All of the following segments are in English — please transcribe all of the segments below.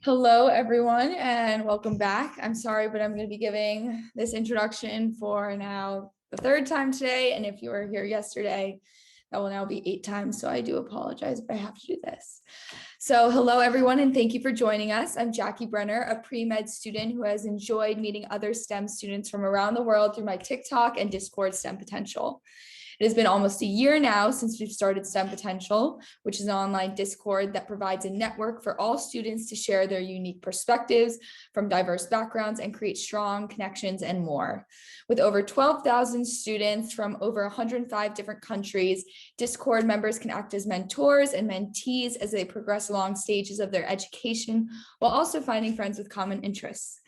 Hello, everyone, and welcome back. I'm sorry, but I'm going to be giving this introduction for now the third time today. And if you were here yesterday, that will now be 8 times. So I do apologize, but I have to do this. So hello, everyone, and thank you for joining us. I'm Jackie Brenner, a pre-med student who has enjoyed meeting other STEM students from around the world through my TikTok and Discord STEM Potential. It has been almost a year now since we've started STEM Potential, which is an online Discord that provides a network for all students to share their unique perspectives from diverse backgrounds and create strong connections and more. With over 12,000 students from over 105 different countries, Discord members can act as mentors and mentees as they progress along stages of their education while also finding friends with common interests.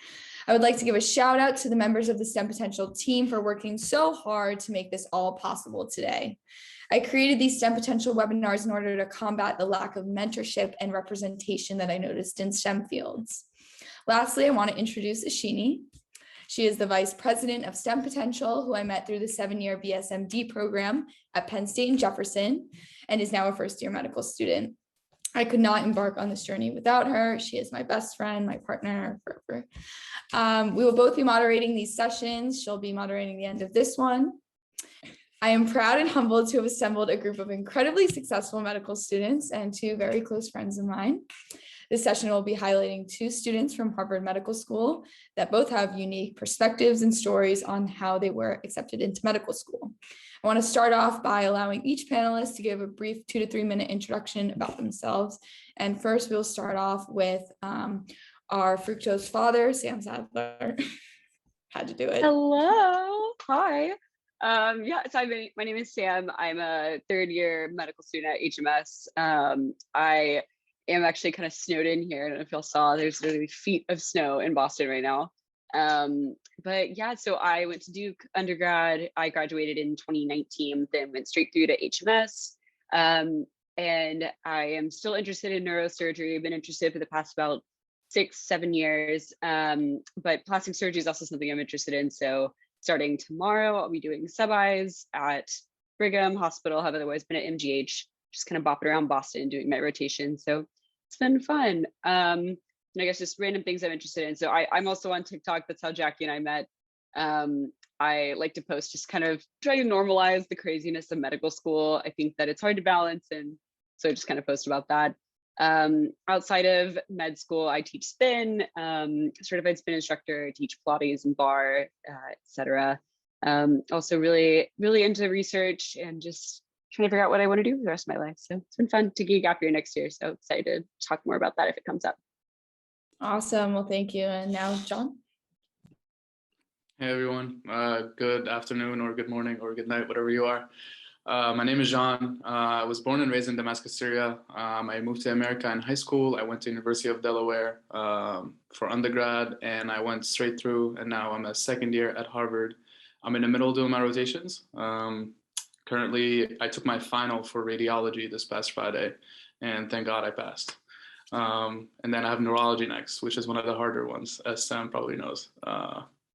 I would like to give a shout out to the members of the STEM Potential team for working so hard to make this all possible today. I created these STEM Potential webinars in order to combat the lack of mentorship and representation that I noticed in STEM fields. Lastly, I want to introduce Ashini. She is the Vice President of STEM Potential, who I met through the 7-year BSMD program at Penn State and Jefferson, and is now a first-year medical student. I could not embark on this journey without her. She is my best friend, my partner forever. We will both be moderating these sessions. She'll be moderating the end of this one. I am proud and humbled to have assembled a group of incredibly successful medical students and 2 very close friends of mine. This session will be highlighting 2 students from Harvard Medical School that both have unique perspectives and stories on how they were accepted into medical school. I want to start off by allowing each panelist to give a brief 2 to 3 minute introduction about themselves. And first, we'll start off with our fructose father, Sam Sadler. Had to do it. Hello. Hi. So my name is Sam. I'm a 3rd year medical student at HMS. I am actually kind of snowed in here. I don't know if y'all saw, there's literally feet of snow in Boston right now. But yeah, so I went to Duke undergrad. I graduated in 2019, then went straight through to HMS. And I am still interested in neurosurgery. I've been interested for the past about 6-7 years. But plastic surgery is also something I'm interested in. So starting tomorrow, I'll be doing sub-Is at Brigham Hospital. Have otherwise been at MGH, just kind of bopping around Boston doing my rotation. So it's been fun. And I guess just random things I'm interested in. So I'm also on TikTok. That's how Jackie and I met. I like to post, just kind of try to normalize the craziness of medical school. I think that it's hard to balance. And so I just kind of post about that. Outside of med school, I teach spin, certified spin instructor, I teach Pilates and bar, etc. Also really, really into research and just trying to figure out what I want to do for the rest of my life. So it's been fun to geek gap year next year. So excited to talk more about that if it comes up. Awesome. Well, thank you. And now, John. Hey, everyone. Good afternoon or good morning or good night, whatever you are. My name is John. I was born and raised in Damascus, Syria. I moved to America in high school. I went to University of Delaware for undergrad, and I went straight through, and now I'm a 2nd year at Harvard. I'm in the middle doing my rotations. Currently, I took my final for radiology this past Friday, and thank God I passed. And then I have neurology next, which is one of the harder ones, as Sam probably knows.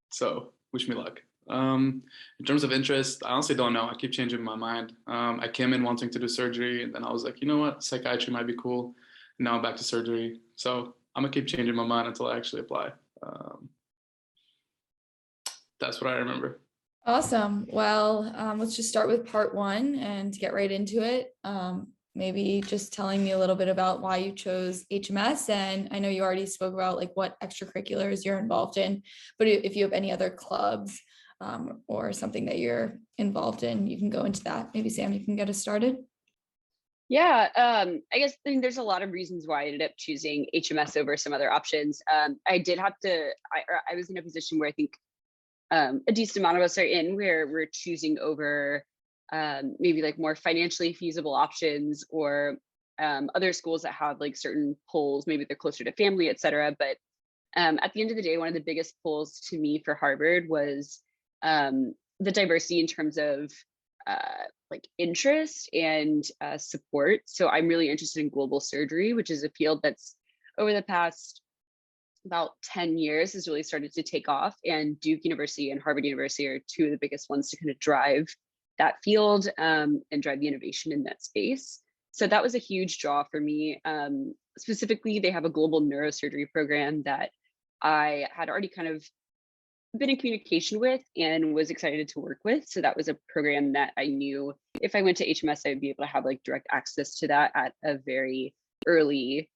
So wish me luck. In terms of interest, I honestly don't know. I keep changing my mind. I came in wanting to do surgery, and then I was like, you know what, psychiatry might be cool. And now I'm back to surgery. So I'm gonna keep changing my mind until I actually apply. That's what I remember. Awesome. Well, let's just start with part 1 and get right into it. Maybe just telling me a little bit about why you chose HMS. And I know you already spoke about like what extracurriculars you're involved in, but if you have any other clubs or something that you're involved in, you can go into that. Maybe Sam, you can get us started. Yeah, I guess there's a lot of reasons why I ended up choosing HMS over some other options. I did have to, I was in a position where I think a decent amount of us are in, where we're choosing over maybe like more financially feasible options or other schools that have like certain pulls, maybe they're closer to family, et cetera. But at the end of the day, one of the biggest pulls to me for Harvard was the diversity in terms of like interest and support. So I'm really interested in global surgery, which is a field that's over the past about 10 years has really started to take off. And Duke University and Harvard University are 2 of the biggest ones to kind of drive that field and drive the innovation in that space. So that was a huge draw for me. Specifically, they have a global neurosurgery program that I had already kind of been in communication with and was excited to work with. So that was a program that I knew if I went to HMS, I would be able to have like direct access to that at a very early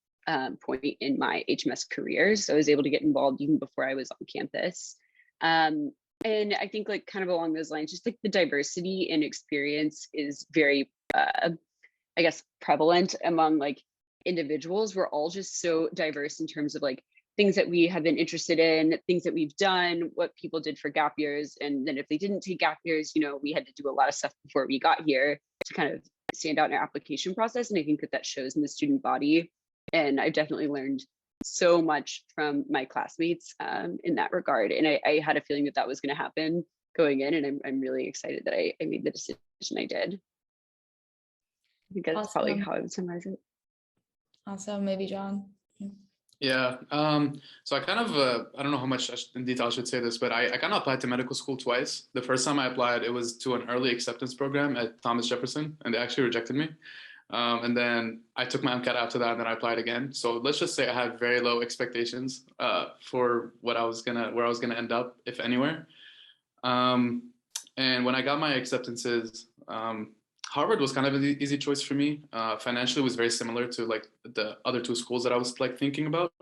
point in my HMS career. So I was able to get involved even before I was on campus. And I think like kind of along those lines, just like the diversity in experience is very, I guess, prevalent among like individuals. We're all just so diverse in terms of like things that we have been interested in, things that we've done, what people did for gap years. And then if they didn't take gap years, you know, we had to do a lot of stuff before we got here to kind of stand out in our application process. And I think that that shows in the student body. And I've definitely learned so much from my classmates in that regard. And I had a feeling that that was going to happen going in. And I'm really excited that I made the decision I did. I think that's probably how I would summarize it. Awesome. Maybe John. Yeah. So I kind of, I don't know how much in detail I should say this, but I kind of applied to medical school twice. The first time I applied, it was to an early acceptance program at Thomas Jefferson, and they actually rejected me. And then I took my Mcat after that, and then I applied again. So let's just say I had very low expectations for where I was gonna end up, if anywhere. And when I got my acceptances, Harvard was kind of an easy choice for me. Financially, it was very similar to like the other two schools that I was like thinking about.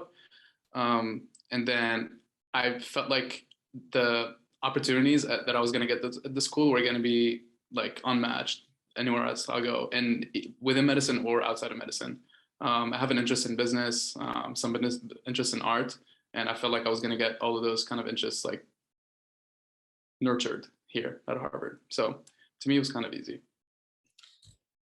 And then I felt like the opportunities that I was going to get at the school were going to be like unmatched anywhere else I'll go, and within medicine or outside of medicine. I have an interest in business, some interest in art, and I felt like I was going to get all of those kind of interests like nurtured here at Harvard. So to me, it was kind of easy.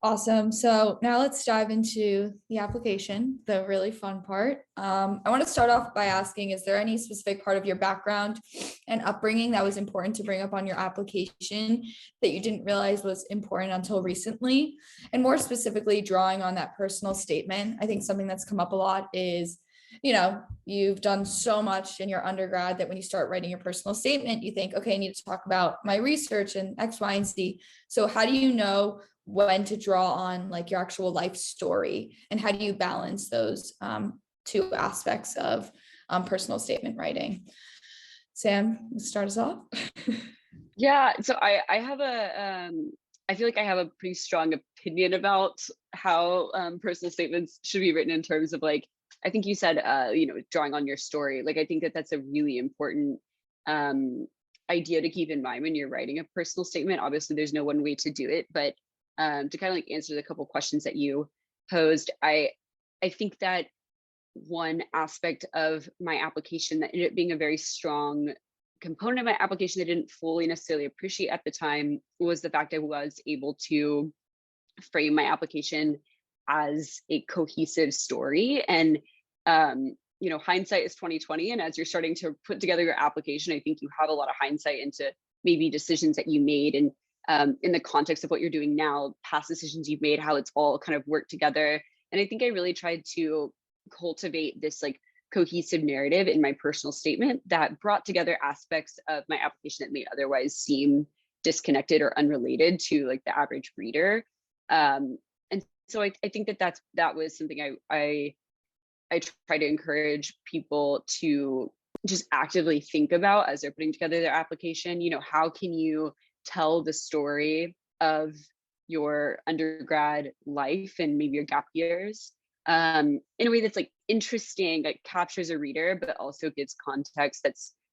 Awesome. So now let's dive into the application, the really fun part. I want to start off by asking, is there any specific part of your background and upbringing that was important to bring up on your application that you didn't realize was important until recently? And more specifically, drawing on that personal statement. I think something that's come up a lot is, you know, you've done so much in your undergrad that when you start writing your personal statement, you think, okay, I need to talk about my research and X, Y, and Z. So how do you know when to draw on like your actual life story, and how do you balance those two aspects of personal statement writing? Sam, start us off. Yeah, so I have I feel like I have a pretty strong opinion about how personal statements should be written in terms of like, I think you said, you know, drawing on your story. Like, I think that that's a really important idea to keep in mind when you're writing a personal statement. Obviously, there's no one way to do it, but to kind of like answer the couple questions that you posed, I think that one aspect of my application that ended up being a very strong component of my application that I didn't fully necessarily appreciate at the time was the fact I was able to frame my application as a cohesive story. And you know, hindsight is 2020, and as you're starting to put together your application, I think you have a lot of hindsight into maybe decisions that you made, and in the context of what you're doing now, past decisions you've made, how it's all kind of worked together. And I think I really tried to cultivate this like cohesive narrative in my personal statement that brought together aspects of my application that may otherwise seem disconnected or unrelated to like the average reader. And so I think that that was something I try to encourage people to just actively think about as they're putting together their application. You know, how can you tell the story of your undergrad life and maybe your gap years in a way that's like interesting, like captures a reader, but also gives context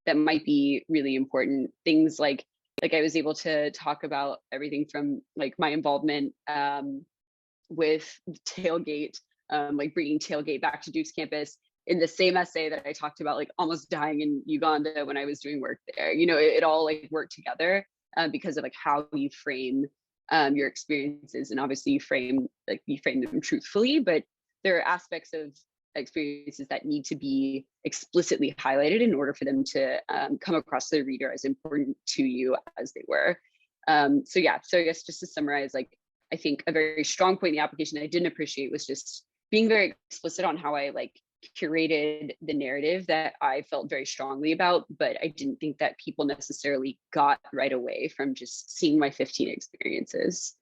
that might be really important. Things like I was able to talk about everything from like my involvement with tailgate, like bringing tailgate back to Duke's campus in the same essay that I talked about, like almost dying in Uganda when I was doing work there. You know, it all like worked together because of like how you frame your experiences, and obviously you frame them truthfully, but there are aspects of experiences that need to be explicitly highlighted in order for them to come across to the reader as important to you as they were. So yeah, so I guess just to summarize, like I think a very strong point in the application that I didn't appreciate was just being very explicit on how I like curated the narrative that I felt very strongly about, but I didn't think that people necessarily got right away from just seeing my 15 experiences.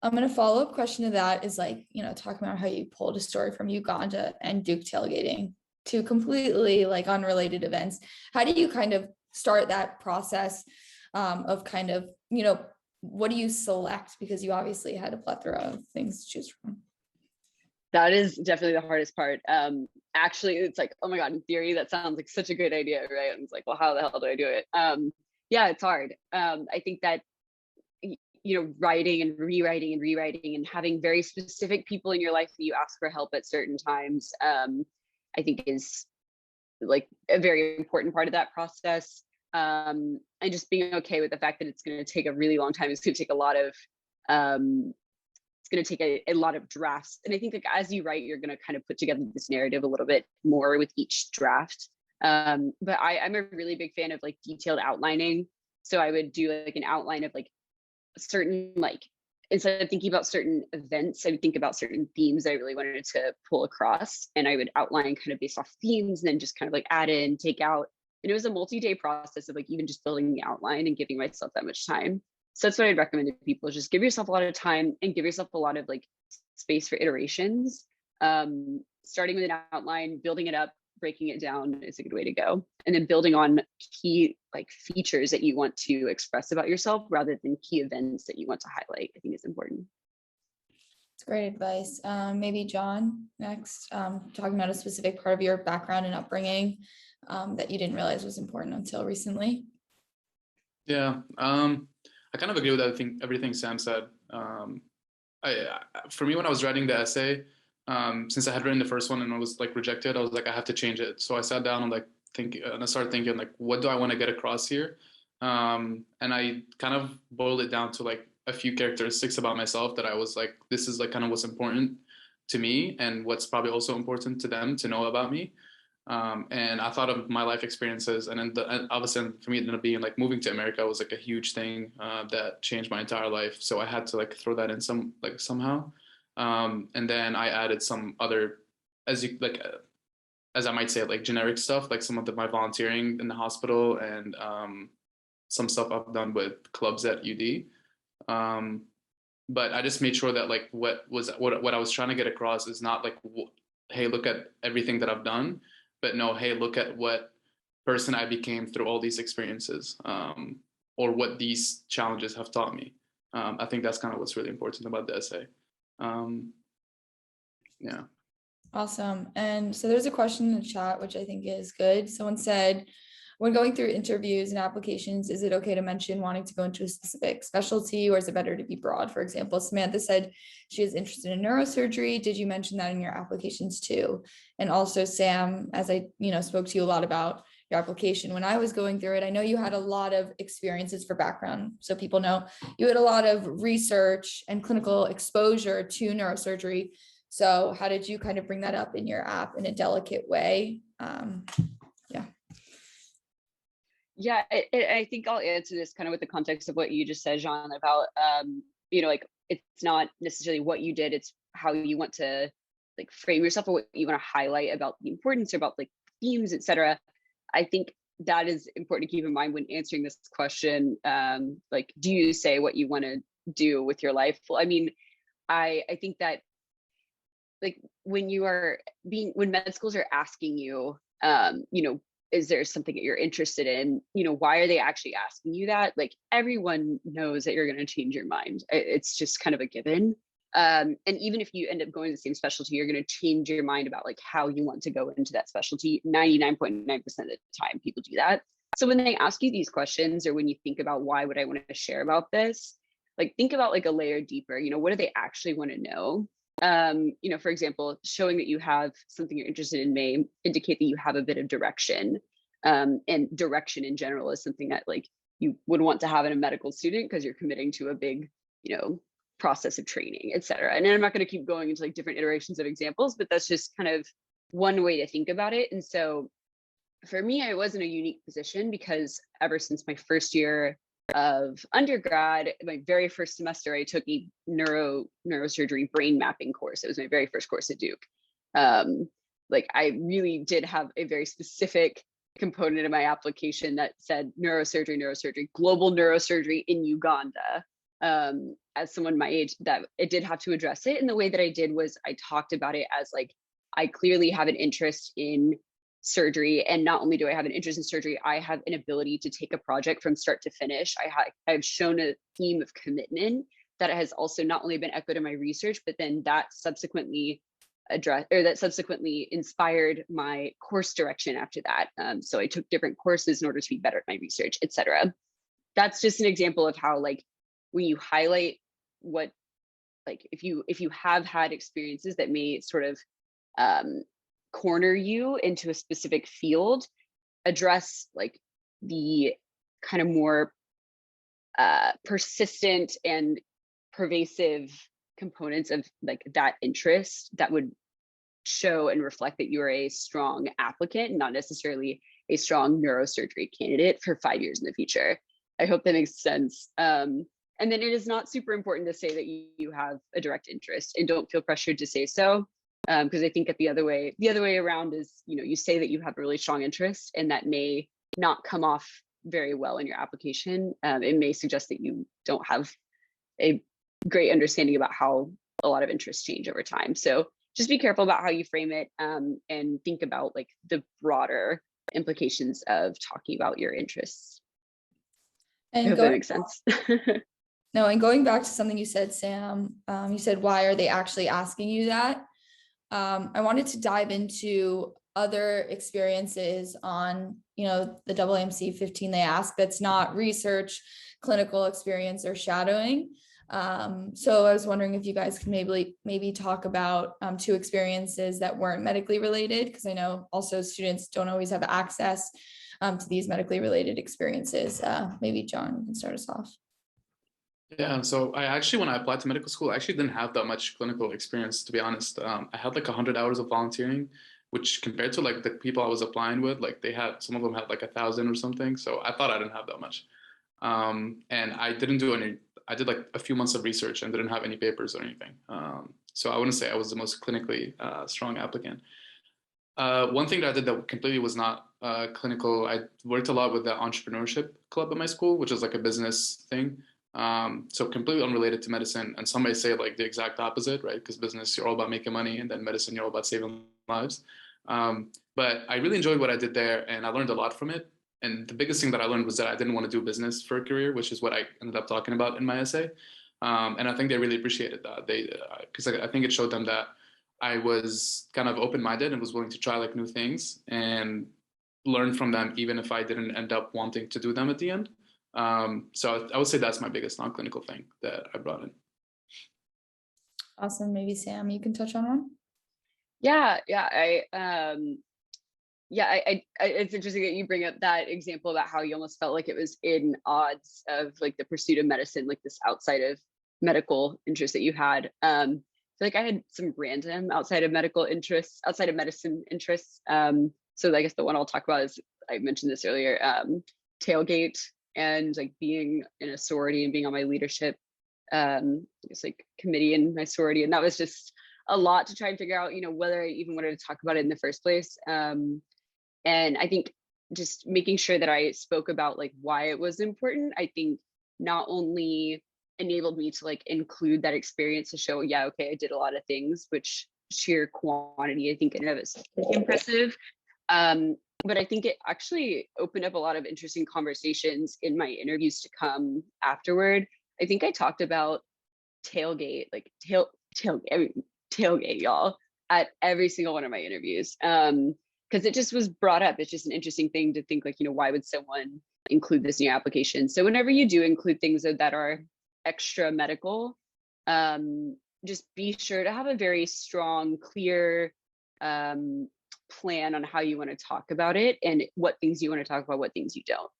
I'm going to follow up question to that is like, talking about how you pulled a story from Uganda and Duke tailgating, two completely like unrelated events. How do you kind of start that process of kind of, what do you select? Because you obviously had a plethora of things to choose from. That is definitely the hardest part. Actually, it's like, oh my God, in theory, that sounds like such a good idea, right? And it's like, well, how the hell do I do it? Yeah, it's hard. I think that, writing and rewriting and having very specific people in your life that you ask for help at certain times, I think is like a very important part of that process. And just being okay with the fact that it's going to take a really long time. It's going to take a lot of, it's going to take a lot of drafts. And I think like as you write, you're going to kind of put together this narrative a little bit more with each draft. But I'm a really big fan of like detailed outlining. So I would do like an outline of like certain, like, instead of thinking about certain events, I would think about certain themes I really wanted to pull across. And I would outline kind of based off themes and then just kind of like add in, take out. And it was a multi-day process of like even just building the outline and giving myself that much time. So that's what I'd recommend to people, is just give yourself a lot of time and give yourself a lot of like space for iterations. Starting with an outline, building it up, breaking it down is a good way to go. And then building on key like features that you want to express about yourself rather than key events that you want to highlight, I think is important. It's great advice. Maybe John next, talking about a specific part of your background and upbringing that you didn't realize was important until recently. Yeah, I kind of agree with everything Sam said. For me, when I was writing the essay, since I had written the first one and it was like rejected, I was like, I have to change it. So I sat down and I started thinking like, what do I want to get across here? And I kind of boiled it down to like a few characteristics about myself that I was like, this is like kind of what's important to me and what's probably also important to them to know about me. And I thought of my life experiences, and then obviously for me it ended up being like moving to America was like a huge thing that changed my entire life. So I had to like throw that in somehow. And then I added some other, as I might say, like generic stuff, like some of my volunteering in the hospital and some stuff I've done with clubs at UD. But I just made sure that like what I was trying to get across is not like, hey, look at everything that I've done, but no, hey, look at what person I became through all these experiences, or what these challenges have taught me. I think that's kind of what's really important about the essay. Yeah. Awesome. And so there's a question in the chat, which I think is good. Someone said, when going through interviews and applications, is it okay to mention wanting to go into a specific specialty, or is it better to be broad? For example, Samantha said she is interested in neurosurgery. Did you mention that in your applications too? And also Sam, as I spoke to you a lot about your application, when I was going through it, I know you had a lot of experiences for background. So people know you had a lot of research and clinical exposure to neurosurgery. So how did you kind of bring that up in your app in a delicate way? Yeah, I think I'll answer this kind of with the context of what you just said, Jean, about, like it's not necessarily what you did, it's how you want to like frame yourself or what you want to highlight about the importance or about like themes, etc. I think that is important to keep in mind when answering this question. Like, do you say what you want to do with your life? Well, I mean, I think that like when med schools are asking you, is there something that you're interested in? Why are they actually asking you that? Like everyone knows that you're going to change your mind. It's just kind of a given. And even if you end up going to the same specialty, you're going to change your mind about like how you want to go into that specialty. 99.9% of the time people do that. So when they ask you these questions, or when you think about why would I want to share about this, like think about like a layer deeper, what do they actually want to know? For example, showing that you have something you're interested in may indicate that you have a bit of direction. And direction in general is something that like you would want to have in a medical student because you're committing to a big, process of training, et cetera. And I'm not going to keep going into like different iterations of examples, but that's just kind of one way to think about it. And so for me, I was in a unique position because ever since my first year of undergrad, my very first semester, I took a neurosurgery brain mapping course. It was my very first course at Duke. Like I really did have a very specific component in my application that said neurosurgery, global neurosurgery in Uganda. as someone my age, that it did have to address it. And the way that I did was I talked about it as like, I clearly have an interest in surgery. And not only do I have an interest in surgery, I have an ability to take a project from start to finish. I've shown a theme of commitment that has also not only been echoed in my research, but then that subsequently inspired my course direction after that. So I took different courses in order to be better at my research, etc. That's just an example of how, like, when you highlight what, like, if you have had experiences that may sort of corner you into a specific field, address like the kind of more persistent and pervasive components of like that interest that would show and reflect that you are a strong applicant, not necessarily a strong neurosurgery candidate for 5 years in the future. I hope that makes sense. And then it is not super important to say that you have a direct interest, and don't feel pressured to say so. Because I think the other way around is, you say that you have a really strong interest, and that may not come off very well in your application. It may suggest that you don't have a great understanding about how a lot of interests change over time. So just be careful about how you frame it, and think about like the broader implications of talking about your interests. And I hope that makes sense. No, and going back to something you said, Sam, you said, why are they actually asking you that? I wanted to dive into other experiences on, the AAMC 15 they ask that's not research, clinical experience, or shadowing. So I was wondering if you guys could maybe talk about 2 experiences that weren't medically related, because I know also students don't always have access to these medically related experiences. Maybe John, you can start us off. Yeah, so I actually, when I applied to medical school, I actually didn't have that much clinical experience, to be honest. I had like 100 hours of volunteering, which compared to like the people I was applying with, like some of them had like 1,000 or something. So I thought I didn't have that much. And I did like a few months of research and didn't have any papers or anything. So I wouldn't say I was the most clinically strong applicant. One thing that I did that completely was not clinical, I worked a lot with the entrepreneurship club at my school, which is like a business thing. So completely unrelated to medicine, and some may say like the exact opposite, right? Because business, you're all about making money, and then medicine, you're all about saving lives. But I really enjoyed what I did there, and I learned a lot from it. And the biggest thing that I learned was that I didn't want to do business for a career, which is what I ended up talking about in my essay. And I think they really appreciated that. Because I think it showed them that I was kind of open-minded and was willing to try like new things and learn from them, even if I didn't end up wanting to do them at the end. So I would say that's my biggest non-clinical thing that I brought in. Awesome. Maybe Sam, you can touch on one. It's interesting that you bring up that example about how you almost felt like it was in odds of like the pursuit of medicine, like this outside of medical interest that you had. I feel like I had some random outside of medicine interests. So I guess the one I'll talk about is, I mentioned this earlier, tailgate, and like being in a sorority and being on my leadership committee in my sorority. And that was just a lot to try and figure out, whether I even wanted to talk about it in the first place. And I think just making sure that I spoke about like why it was important, I think not only enabled me to like include that experience to show, I did a lot of things, which sheer quantity, I think in and of itself is impressive. But I think it actually opened up a lot of interesting conversations in my interviews to come afterward. I think I talked about tailgate, y'all, at every single one of my interviews. Because it just was brought up. It's just an interesting thing to think, like, why would someone include this in your application? So whenever you do include things that are extra medical, just be sure to have a very strong, clear plan on how you want to talk about it, and what things you want to talk about, what things you don't.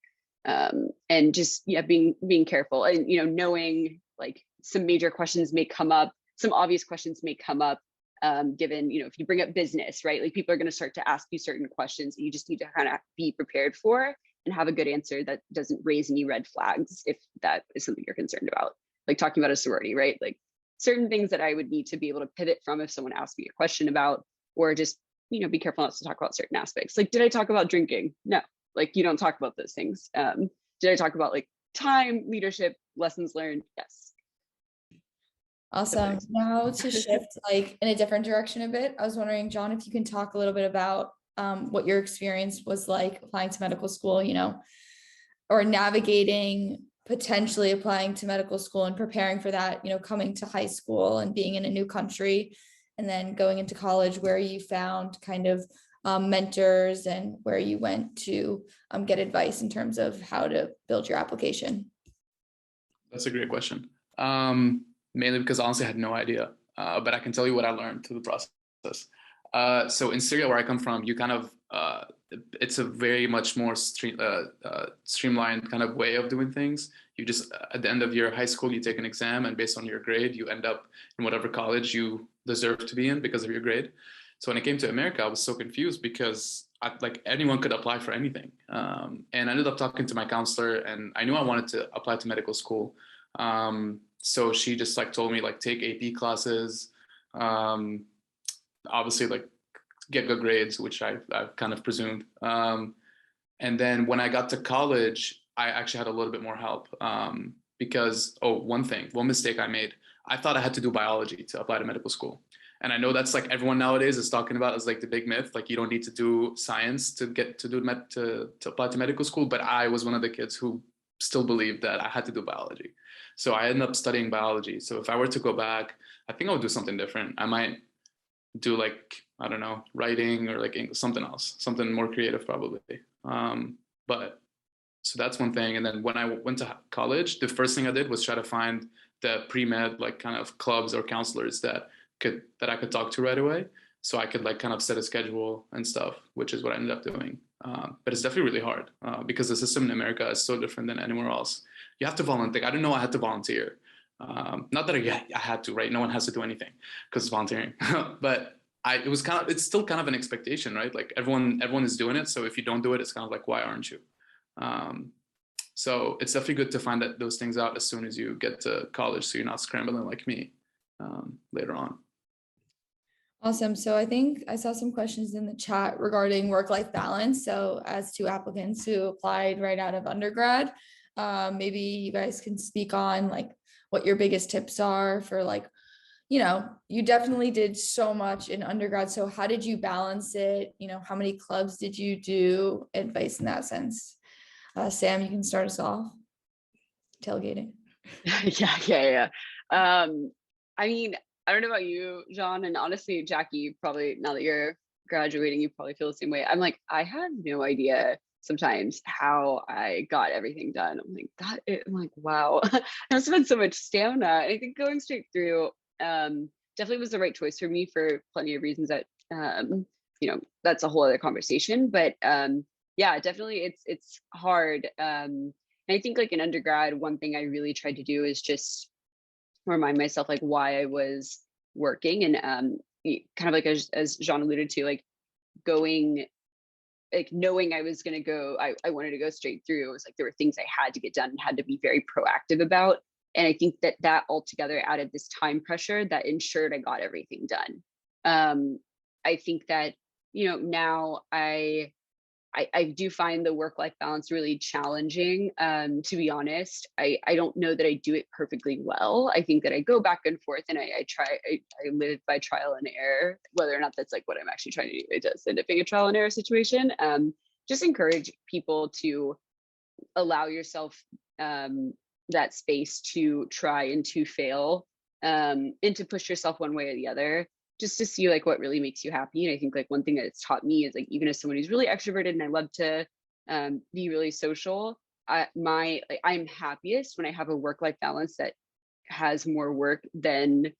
And just being careful, and knowing like some major questions may come up, some obvious questions may come up, given if you bring up business, right, like people are going to start to ask you certain questions that you just need to kind of be prepared for and have a good answer that doesn't raise any red flags if that is something you're concerned about. Like talking about a sorority, right, like certain things that I would need to be able to pivot from if someone asked me a question about, or just be careful not to talk about certain aspects. Like, did I talk about drinking? No, like you don't talk about those things. Did I talk about like time, leadership, lessons learned? Yes. Awesome. thanks. Now to shift like in a different direction a bit, I was wondering, John, if you can talk a little bit about what your experience was like applying to medical school, or navigating potentially applying to medical school and preparing for that, coming to high school and being in a new country and then going into college, where you found kind of mentors and where you went to get advice in terms of how to build your application. That's a great question. Mainly because honestly I had no idea, but I can tell you what I learned through the process. So in Syria, where I come from, you kind of, it's a very much more streamlined kind of way of doing things. You just, at the end of your high school, you take an exam, and based on your grade, you end up in whatever college you deserve to be in because of your grade. So when it came to America, I was so confused because like anyone could apply for anything. And I ended up talking to my counselor, and I knew I wanted to apply to medical school. So she just like told me like take AP classes, obviously like get good grades, which I've kind of presumed. And then when I got to college, I actually had a little bit more help because, one mistake I made, I thought I had to do biology to apply to medical school. And I know that's like everyone nowadays is talking about as like the big myth, like you don't need to do science to get to do to apply to medical school. But I was one of the kids who still believed that I had to do biology. So I ended up studying biology. So if I were to go back, I think I would do something different. I might do like, I don't know, writing or like something else, something more creative probably. But so that's one thing. And then when I went to college, the first thing I did was try to find the pre-med like kind of clubs or counselors that I could talk to right away. So I could like kind of set a schedule and stuff, which is what I ended up doing. But it's definitely really hard because the system in America is so different than anywhere else. You have to volunteer. I didn't know I had to volunteer. Not that I had to, right? No one has to do anything because it's volunteering. But it's still kind of an expectation, right? Like everyone is doing it. So if you don't do it, it's kind of like, why aren't you? So it's definitely good to find those things out as soon as you get to college, so you're not scrambling like me later on. Awesome. So I think I saw some questions in the chat regarding work-life balance. So as two applicants who applied right out of undergrad, maybe you guys can speak on like what your biggest tips are for like, you definitely did so much in undergrad. So how did you balance it? How many clubs did you do? Advice in that sense. Sam, you can start us off. Tailgating. Yeah. I mean, I don't know about you, John, and honestly, Jackie, probably now that you're graduating, you probably feel the same way. I'm like, I have no idea sometimes how I got everything done. I'm like, wow, I've spent so much stamina. I think going straight through definitely was the right choice for me for plenty of reasons that, that's a whole other conversation. But yeah, definitely it's hard. And I think like in undergrad, one thing I really tried to do is just remind myself like why I was working, and kind of like as Jean alluded to, like going, like knowing I was going to go, I wanted to go straight through. It was like there were things I had to get done and had to be very proactive about. And I think that altogether added this time pressure that ensured I got everything done. I think that, now I do find the work-life balance really challenging. To be honest, I don't know that I do it perfectly well. I think that I go back and forth and I live by trial and error, whether or not that's like what I'm actually trying to do. It does end up being a trial and error situation. Just encourage people to allow yourself that space to try and to fail, and to push yourself one way or the other, just to see like what really makes you happy. And I think like one thing that it's taught me is like, even as someone who's really extroverted and I love to be really social, I'm happiest when I have a work-life balance that has more work than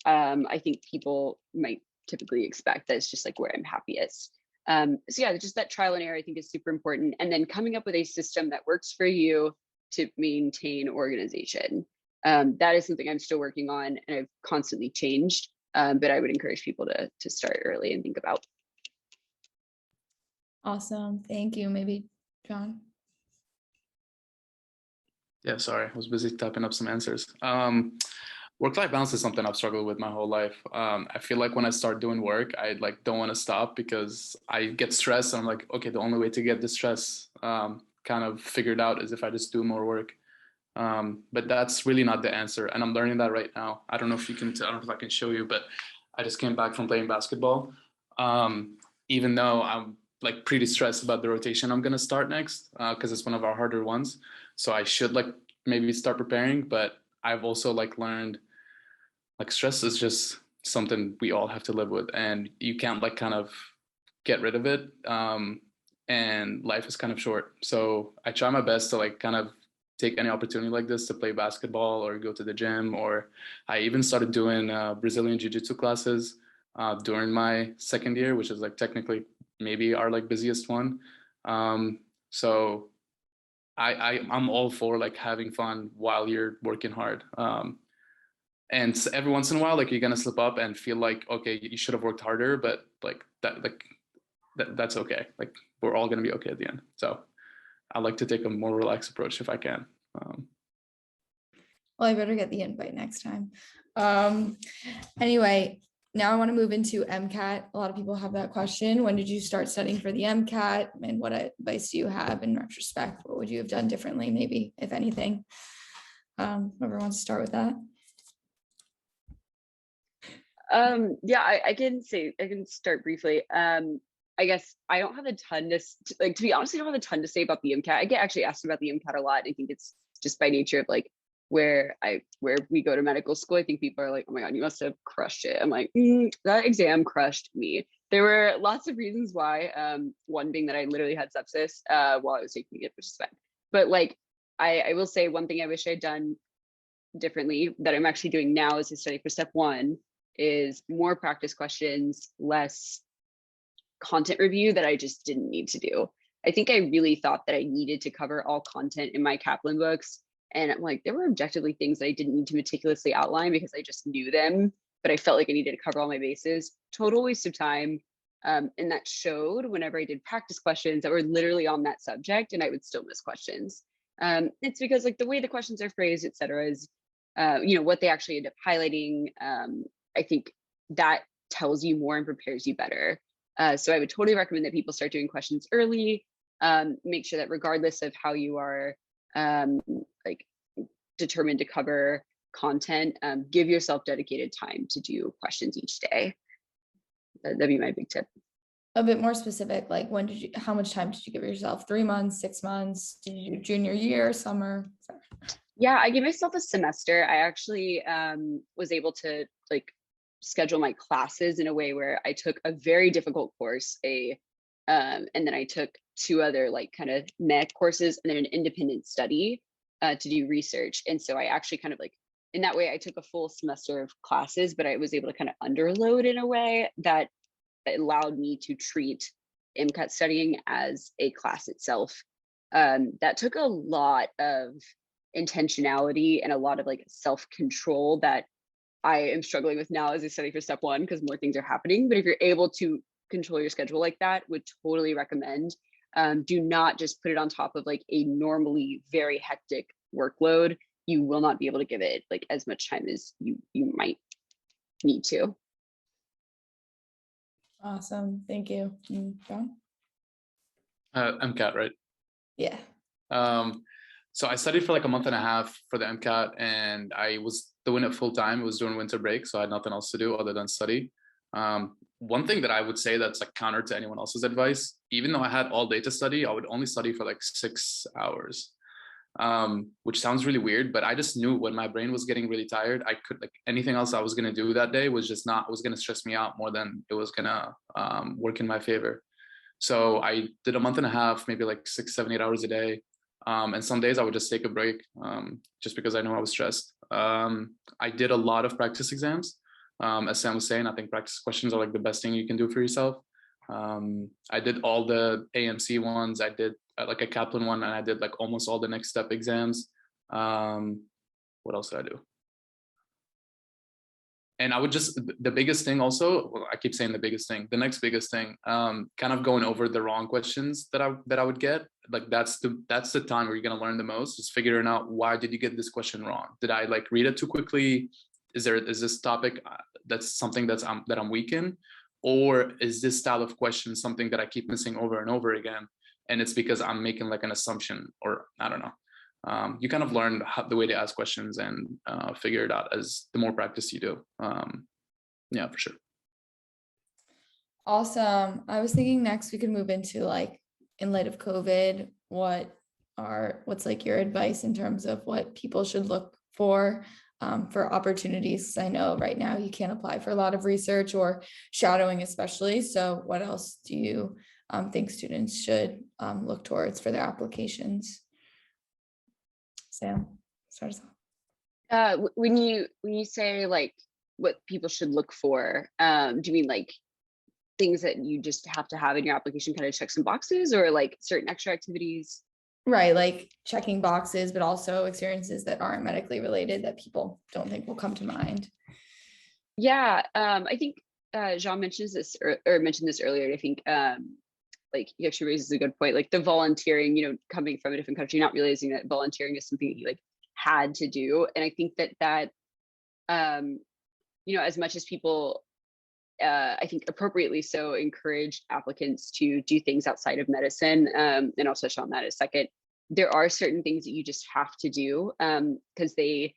I think people might typically expect. That's just like where I'm happiest. So yeah, just that trial and error I think is super important. And then coming up with a system that works for you to maintain organization. That is something I'm still working on, and I've constantly changed. But I would encourage people to start early and think about. Awesome. Thank you. Maybe John. Yeah, sorry, I was busy typing up some answers. Work-life balance is something I've struggled with my whole life. I feel like when I start doing work, I like don't want to stop because I get stressed. And I'm like, okay, the only way to get the stress kind of figured out is if I just do more work. But that's really not the answer. And I'm learning that right now. I don't know if you can, I don't know if I can show you, but I just came back from playing basketball. Even though I'm like pretty stressed about the rotation I'm going to start next, because it's one of our harder ones. So I should like maybe start preparing, but I've also like learned like stress is just something we all have to live with, and you can't like kind of get rid of it. And life is kind of short. So I try my best to like kind of take any opportunity like this to play basketball or go to the gym, or I even started doing Brazilian Jiu-Jitsu classes during my second year, which is like technically maybe our like busiest one. So I'm all for like having fun while you're working hard. And every once in a while, like you're gonna slip up and feel like, okay, you should have worked harder, but like that's okay. Like we're all gonna be okay at the end. So I like to take a more relaxed approach if I can. Well, I better get the invite next time. Anyway, now I want to move into Mcat. A lot of people have that question. When did you start studying for the Mcat, and what advice do you have in retrospect? What would you have done differently, maybe, if anything? Whoever wants to start with that. Yeah, I can start briefly. I guess I don't have a ton to be honest, I don't have a ton to say about the MCAT. I get actually asked about the MCAT a lot. I think it's just by nature of like where we go to medical school. I think people are like, oh my God, you must have crushed it. I'm like, that exam crushed me. There were lots of reasons why. One being that I literally had sepsis while I was taking it, which is fine. But like, I will say one thing I wish I'd done differently that I'm actually doing now as I study for step 1 is more practice questions, less content review that I just didn't need to do. I think I really thought that I needed to cover all content in my Kaplan books. And I'm like, there were objectively things that I didn't need to meticulously outline because I just knew them, but I felt like I needed to cover all my bases. Total waste of time. And that showed whenever I did practice questions that were literally on that subject, and I would still miss questions. It's because like the way the questions are phrased, et cetera, is, what they actually end up highlighting. I think that tells you more and prepares you better. So I would totally recommend that people start doing questions early. Make sure that regardless of how you are like determined to cover content, give yourself dedicated time to do questions each day. That'd be my big tip. A bit more specific, like how much time did you give yourself? 3 months, 6 months? Did you do junior year, summer? Yeah, I gave myself a semester. I actually was able to like schedule my classes in a way where I took a very difficult course, and then I took 2 other like kind of mech courses, and then an independent study to do research. And so I actually kind of like, in that way, I took a full semester of classes, but I was able to kind of underload in a way that allowed me to treat MCAT studying as a class itself. That took a lot of intentionality and a lot of like self-control that I am struggling with now as I study for step 1 because more things are happening. But if you're able to control your schedule like that, would totally recommend. Do not just put it on top of like a normally very hectic workload. You will not be able to give it like as much time as you might need to. Awesome. Thank you. John? MCAT, right? Yeah. So I studied for like a month and a half for the MCAT, and I was doing it full time. It was during winter break, so I had nothing else to do other than study. One thing that I would say that's like counter to anyone else's advice, even though I had all day to study, I would only study for like 6 hours, which sounds really weird, but I just knew when my brain was getting really tired, I could like anything else I was going to do that day was just not, was going to stress me out more than it was going to work in my favor. So I did a month and a half, maybe like 6, 7, 8 hours a day. And some days I would just take a break just because I know I was stressed. I did a lot of practice exams. As Sam was saying, I think practice questions are like the best thing you can do for yourself. I did all the AMC ones. I did like a Kaplan one, and I did like almost all the next step exams. What else did I do? And I would just, the biggest thing also, well, I keep saying the biggest thing, the next biggest thing, kind of going over the wrong questions that I would get. Like that's the time where you're going to learn the most, is figuring out, why did you get this question wrong? Did I like read it too quickly? Is this topic that's something that I'm weak in? Or is this style of question something that I keep missing over and over again? And it's because I'm making like an assumption, or I don't know. you kind of learn the way to ask questions and figure it out as the more practice you do. Yeah, for sure. Awesome. I was thinking next we could move into like, in light of COVID, what's like your advice in terms of what people should look for opportunities? I know right now you can't apply for a lot of research or shadowing especially. So what else do you think students should look towards for their applications? Sam, start us off. When you say like what people should look for, do you mean like things that you just have to have in your application, kind of check some boxes, or like certain extra activities? Right, like checking boxes, but also experiences that aren't medically related that people don't think will come to mind. Yeah, I think Jean mentions this or mentioned this earlier. I think like he actually raises a good point, like the volunteering, you know, coming from a different country, not realizing that volunteering is something that he like had to do. And I think that you know, as much as people I think appropriately so encourage applicants to do things outside of medicine, and I'll touch on that in a second, there are certain things that you just have to do because they,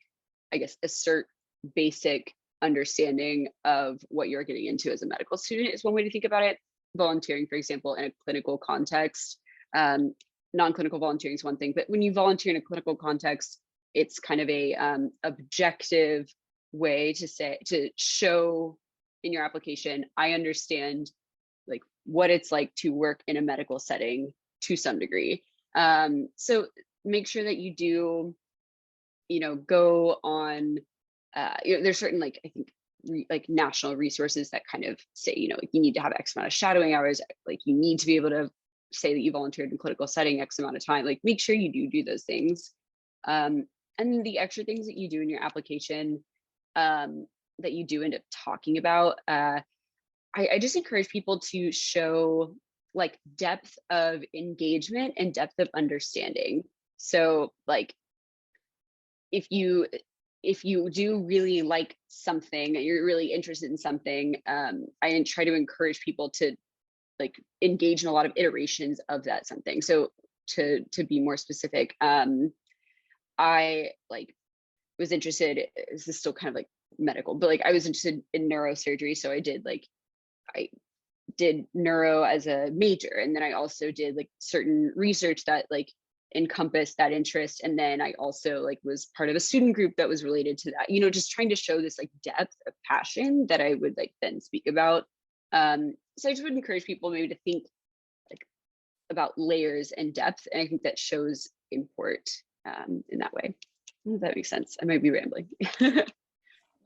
I guess, assert basic understanding of what you're getting into as a medical student is one way to think about it. Volunteering, for example, in a clinical context, non-clinical volunteering is one thing, but when you volunteer in a clinical context, it's kind of a objective way to show in your application, I understand like what it's like to work in a medical setting to some degree. So make sure that you do, you know, go on, you know, there's certain like, I think like national resources that kind of say, you know, like you need to have X amount of shadowing hours, like you need to be able to say that you volunteered in a clinical setting X amount of time, like make sure you do those things. And then the extra things that you do in your application, that you do end up talking about, I just encourage people to show like depth of engagement and depth of understanding. So like if you do really like something, you're really interested in something, I try to encourage people to like engage in a lot of iterations of that something. So to be more specific, I like was interested, this is still kind of like medical, but like I was interested in neurosurgery. So I did neuro as a major. And then I also did like certain research that like encompassed that interest. And then I also like was part of a student group that was related to that, you know, just trying to show this like depth of passion that I would like then speak about. So I just would encourage people maybe to think like about layers and depth. And I think that shows import in that way. If that makes sense. I might be rambling.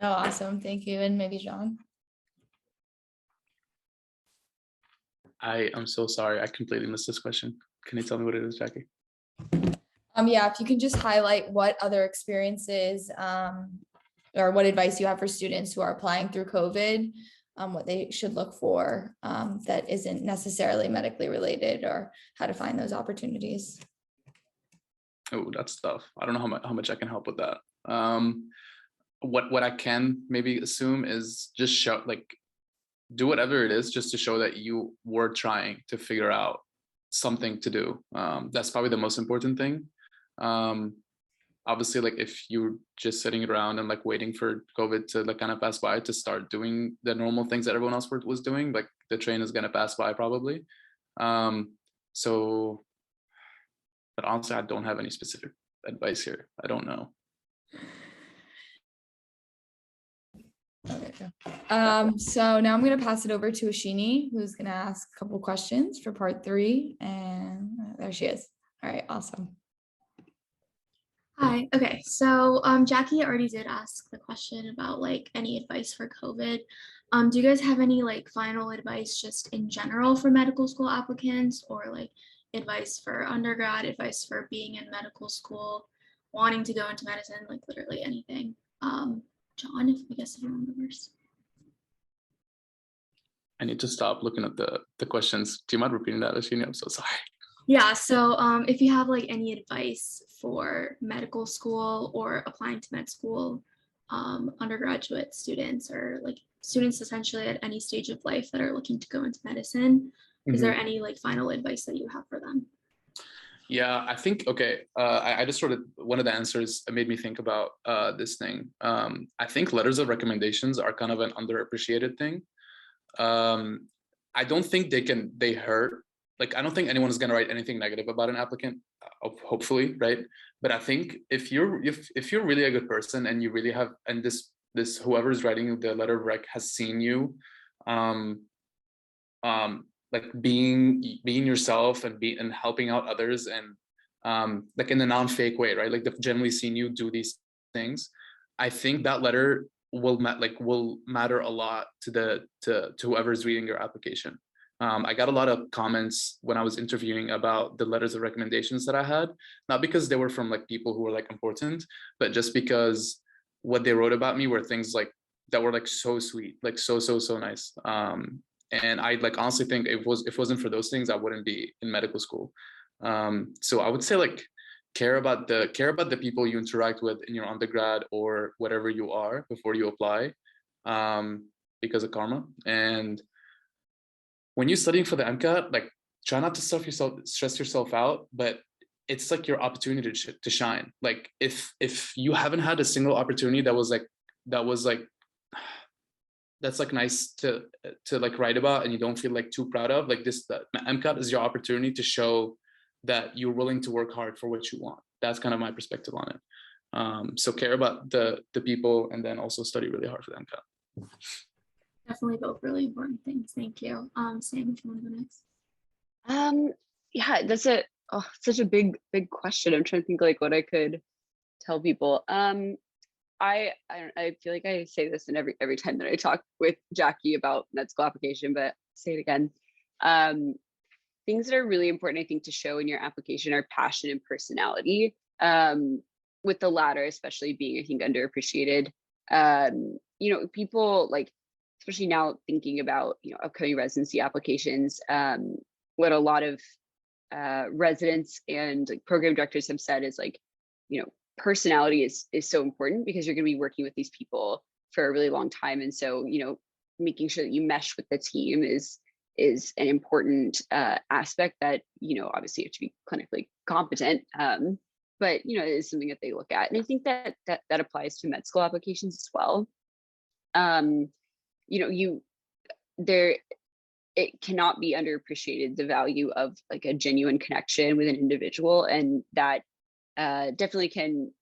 Oh, awesome. Thank you. And maybe Jean. I am so sorry. I completely missed this question. Can you tell me what it is, Jackie? Yeah, if you can just highlight what other experiences or what advice you have for students who are applying through COVID, what they should look for that isn't necessarily medically related, or how to find those opportunities. Oh, that's tough. I don't know how much I can help with that. What I can maybe assume is just show, like, do whatever it is just to show that you were trying to figure out something to do. That's probably the most important thing. Obviously, like if you're just sitting around and like waiting for COVID to like kind of pass by to start doing the normal things that everyone else was doing, like the train is going to pass by probably. So, but honestly, I don't have any specific advice here. I don't know. Okay. So now I'm going to pass it over to Ashini, who's going to ask a couple questions for part 3. And there she is. All right. Awesome. Hi. Okay. So Jackie already did ask the question about like any advice for COVID. Do you guys have any like final advice just in general for medical school applicants, or like advice for undergrad, advice for being in medical school, wanting to go into medicine, like literally anything? John, if you remembers. I need to stop looking at the questions. Do you mind repeating that, Ashini? I'm so sorry. Yeah, so if you have like any advice for medical school or applying to med school, undergraduate students or like students essentially at any stage of life that are looking to go into medicine, is there any like final advice that you have for them? Yeah, I think, okay, I just sort of, one of the answers made me think about this thing. I think letters of recommendations are kind of an underappreciated thing. I don't think they hurt. Like, I don't think anyone is going to write anything negative about an applicant, hopefully, right? But I think if you're really a good person and you really have, and this whoever's writing the letter of rec has seen you, like being yourself and helping out others, and like in a non-fake way, right? Like they've generally seen you do these things. I think that letter will matter a lot to whoever's reading your application. I got a lot of comments when I was interviewing about the letters of recommendations that I had, not because they were from like people who were like important, but just because what they wrote about me were things like that were like so sweet, like so nice. And I like honestly think if it wasn't for those things, I wouldn't be in medical school. So I would say like care about the people you interact with in your undergrad or whatever you are before you apply, because of karma. And when you're studying for the Mcat, like try not to stress yourself out, but it's like your opportunity to shine. Like if you haven't had a single opportunity that's like nice to like write about and you don't feel like too proud of, like the Mcat is your opportunity to show that you're willing to work hard for what you want. That's kind of my perspective on it. So care about the people, and then also study really hard for the Mcat. Definitely both really important things. Thank you. Sam, if you want to go next. Yeah, that's such a big question. I'm trying to think like what I could tell people. I feel like I say this in every time that I talk with Jackie about med school application, but say it again. Things that are really important, I think, to show in your application are passion and personality. With the latter, especially being, I think, underappreciated. People like, especially now thinking about, upcoming residency applications, what a lot of residents and like program directors have said is like, personality is so important because you're going to be working with these people for a really long time. And so, making sure that you mesh with the team is an important aspect that, obviously you have to be clinically competent. But, it is something that they look at. And I think that applies to med school applications as well. It cannot be underappreciated, the value of like a genuine connection with an individual, and that definitely can,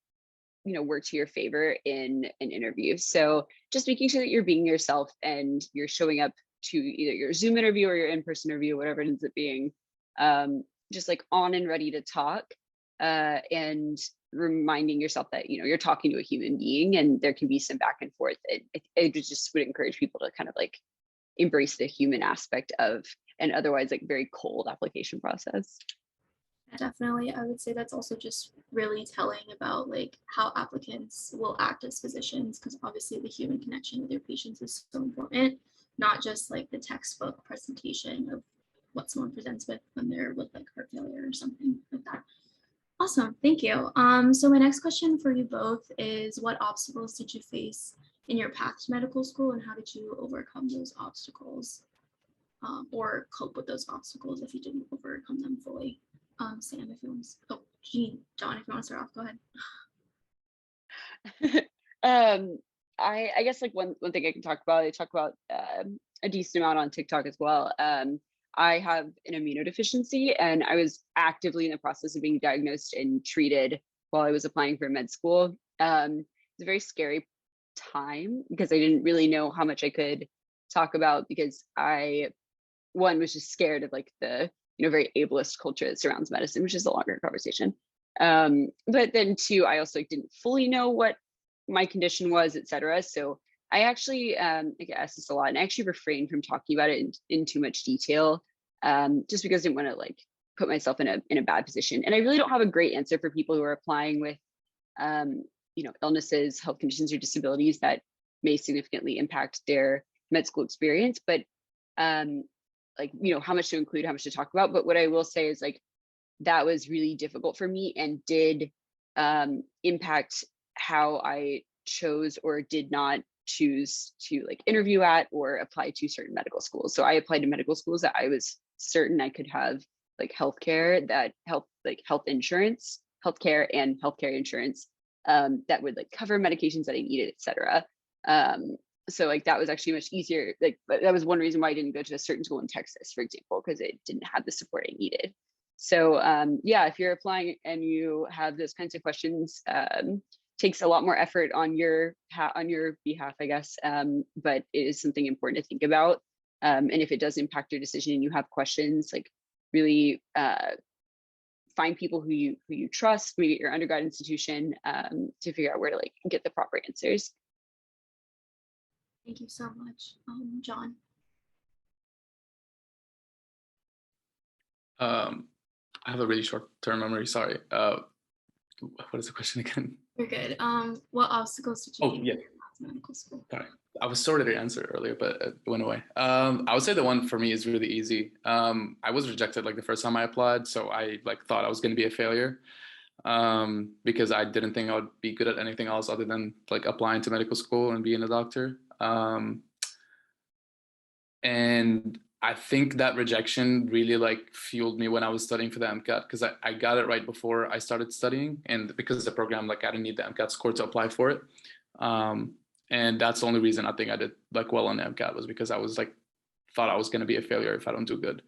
work to your favor in an interview. So just making sure that you're being yourself and you're showing up to either your Zoom interview or your in-person interview, whatever it ends up being, just like on and ready to talk, and reminding yourself that, you're talking to a human being and there can be some back and forth. I just would encourage people to kind of like embrace the human aspect of an otherwise like very cold application process. Definitely. I would say that's also just really telling about like how applicants will act as physicians, because obviously the human connection with your patients is so important, not just like the textbook presentation of what someone presents with when they're with like heart failure or something like that. Awesome, thank you. So my next question for you both is, what obstacles did you face in your path to medical school, and how did you overcome those obstacles, or cope with those obstacles if you didn't overcome them fully? Sam, if you want to, John, if you want to start off, go ahead. I guess like one thing I can talk about, I talk about a decent amount on TikTok as well. I have an immunodeficiency, and I was actively in the process of being diagnosed and treated while I was applying for med school. It's a very scary time because I didn't really know how much I could talk about, because I, one, was just scared of like the very ableist culture that surrounds medicine, which is a longer conversation. But then two, I also didn't fully know what my condition was, et cetera. So I actually, I get asked this a lot, and I actually refrained from talking about it in too much detail, just because I didn't want to like put myself in a bad position. And I really don't have a great answer for people who are applying with, illnesses, health conditions, or disabilities that may significantly impact their med school experience. But like, how much to include, how much to talk about. But what I will say is like, that was really difficult for me and did impact how I chose or did not choose to like interview at or apply to certain medical schools. So I applied to medical schools that I was certain I could have like healthcare, that health insurance, healthcare and healthcare insurance, that would like cover medications that I needed, etc. So like that was actually much easier. Like that was one reason why I didn't go to a certain school in Texas, for example, because it didn't have the support I needed. So yeah, if you're applying and you have those kinds of questions, takes a lot more effort on your behalf, I guess. But it is something important to think about. And if it does impact your decision and you have questions, like really find people who you trust, maybe at your undergrad institution, to figure out where to like get the proper answers. Thank you so much, John. I have a really short-term memory. Sorry. What is the question again? You're good. What obstacles did you face in medical school? Sorry. I was sort of to answer earlier, but it went away. I would say the one for me is really easy. I was rejected like the first time I applied, so I like thought I was going to be a failure, because I didn't think I would be good at anything else other than like applying to medical school and being a doctor. And I think that rejection really like fueled me when I was studying for the Mcat, because I got it right before I started studying, and because the program, like I didn't need the Mcat score to apply for it. And that's the only reason I think I did like well on the Mcat, was because I was like thought I was going to be a failure if I don't do good.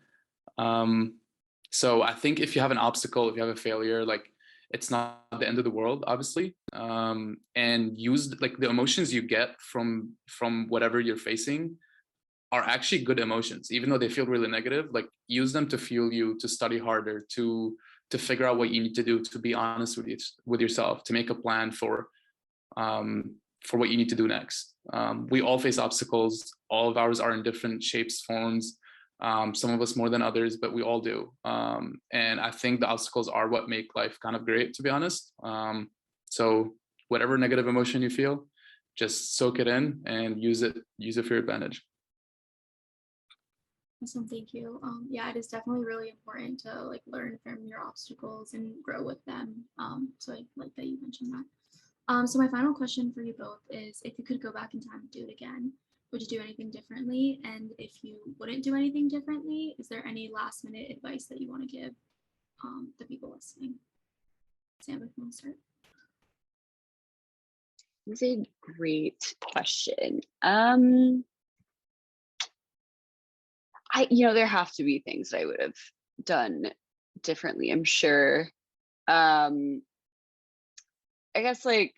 So I think if you have an obstacle, if you have a failure, like it's not the end of the world, obviously. And use like the emotions you get from whatever you're facing are actually good emotions, even though they feel really negative. Like use them to fuel you to study harder, to figure out what you need to do, to be honest with yourself, to make a plan for what you need to do next. We all face obstacles. All of ours are in different shapes, forms. Some of us more than others, but we all do. And I think the obstacles are what make life kind of great, to be honest. So whatever negative emotion you feel, just soak it in and use it for your advantage. Awesome, thank you. Yeah, it is definitely really important to like learn from your obstacles and grow with them. So I like that you mentioned that. So my final question for you both is, if you could go back in time and do it again, would you do anything differently? And if you wouldn't do anything differently, is there any last minute advice that you want to give the people listening? Sam, if you want to start. That's a great question. There have to be things that I would have done differently, I'm sure. I guess like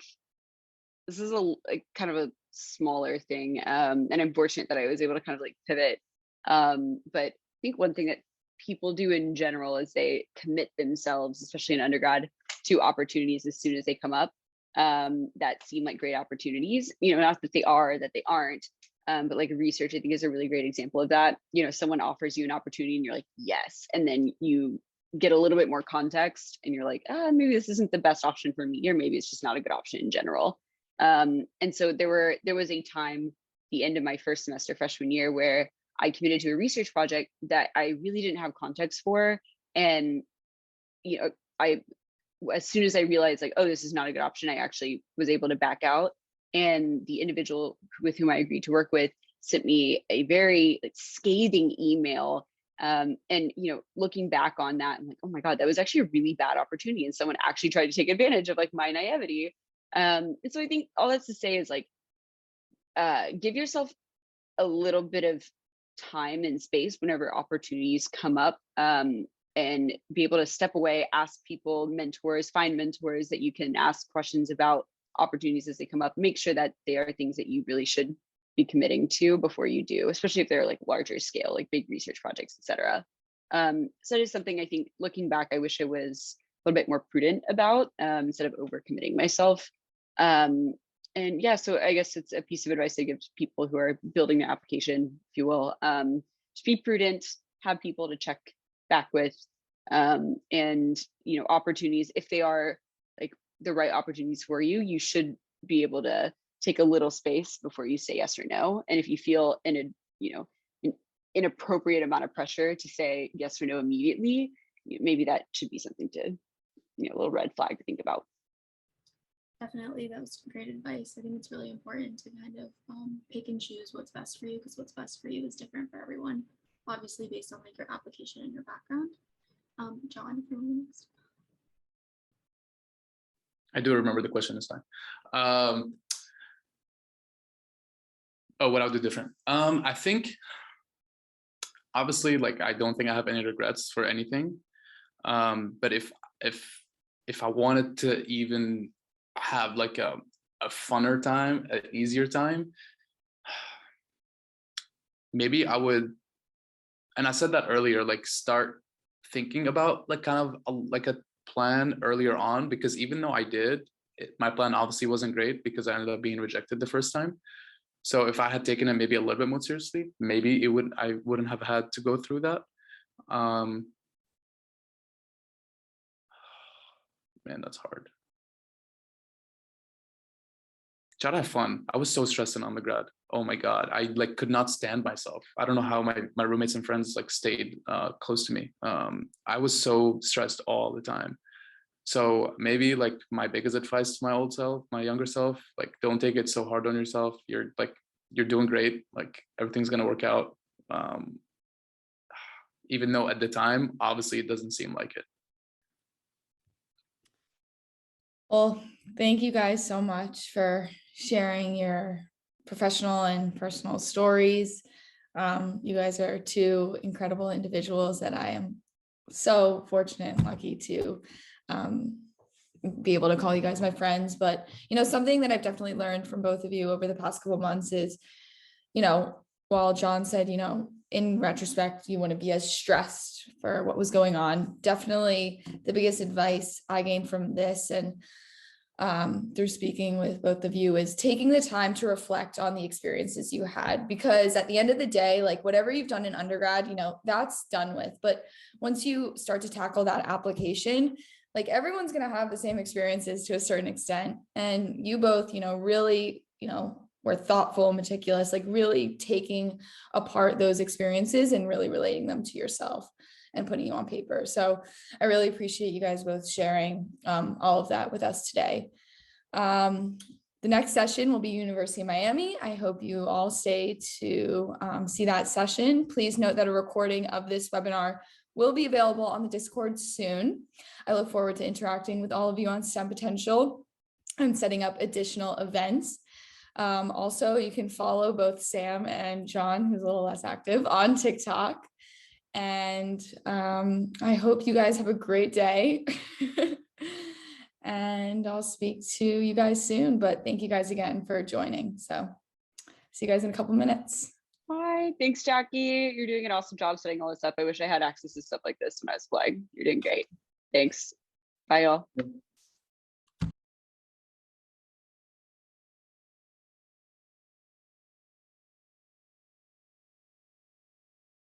this is a kind of a smaller thing, and I'm fortunate that I was able to kind of like pivot. But I think one thing that people do in general is they commit themselves, especially in undergrad, to opportunities as soon as they come up, that seem like great opportunities. Not that they aren't. But like research, I think, is a really great example of that. Someone offers you an opportunity and you're like, yes. And then you get a little bit more context and you're like, maybe this isn't the best option for me, or maybe it's just not a good option in general. And so there was a time, the end of my first semester freshman year, where I committed to a research project that I really didn't have context for. And, as soon as I realized like, oh, this is not a good option, I actually was able to back out. And the individual with whom I agreed to work with sent me a very scathing email. And looking back on that, I'm like, oh my God, that was actually a really bad opportunity. And someone actually tried to take advantage of like my naivety. And so I think all that's to say is like, give yourself a little bit of time and space whenever opportunities come up, and be able to step away, ask people, find mentors that you can ask questions about opportunities as they come up. Make sure that they are things that you really should be committing to before you do, especially if they're like larger scale, like big research projects, etc. So it is something I think, looking back, I wish I was a little bit more prudent about, instead of overcommitting myself. And yeah, so I guess it's a piece of advice I give to people who are building their application, if you will. Just be prudent, have people to check back with, and opportunities, if they are like the right opportunities for you, you should be able to take a little space before you say yes or no. And if you feel an inappropriate amount of pressure to say yes or no immediately, maybe that should be something to, a little red flag to think about. Definitely, that was great advice. I think it's really important to kind of pick and choose what's best for you, because what's best for you is different for everyone, obviously based on like your application and your background. John, if you want to go next. I do remember the question this time. Oh, what I'll do different. I think, obviously, like, I don't think I have any regrets for anything. But if I wanted to even have like a funner time, an easier time, maybe I would, and I said that earlier, like start thinking about like kind of like a plan earlier on, because even though I did, my plan obviously wasn't great because I ended up being rejected the first time. So if I had taken it maybe a little bit more seriously, maybe I wouldn't have had to go through that. Man, that's hard. Try to have fun. I was so stressed in undergrad. Oh my God. I like could not stand myself. I don't know how my roommates and friends like stayed close to me. I was so stressed all the time. So maybe like my biggest advice to my old self, my younger self, like don't take it so hard on yourself. You're doing great. Like everything's gonna work out. Even though at the time, obviously it doesn't seem like it. Well, thank you guys so much for sharing your professional and personal stories. You guys are two incredible individuals that I am so fortunate and lucky to be able to call you guys my friends. But, you know, something that I've definitely learned from both of you over the past couple of months is, you know, while John said, you know, in retrospect, you want to be as stressed for what was going on. Definitely the biggest advice I gained from this and through speaking with both of you is taking the time to reflect on the experiences you had, because at the end of the day, like whatever you've done in undergrad, you know, that's done with. But once you start to tackle that application, like everyone's going to have the same experiences to a certain extent. And you both, you know, really, you know, were thoughtful, meticulous, like really taking apart those experiences and really relating them to yourself and putting you on paper. So I really appreciate you guys both sharing all of that with us today. The next session will be University of Miami. I hope you all stay to see that session. Please note that a recording of this webinar will be available on the Discord soon. I look forward to interacting with all of you on STEM Potential and setting up additional events. Also, you can follow both Sam and John, who's a little less active, on TikTok. And I hope you guys have a great day. And I'll speak to you guys soon, but thank you guys again for joining. So see you guys in a couple minutes. Bye. Thanks, Jackie. You're doing an awesome job setting all this up. I wish I had access to stuff like this when I was flying. You're doing great. Thanks. Bye, y'all.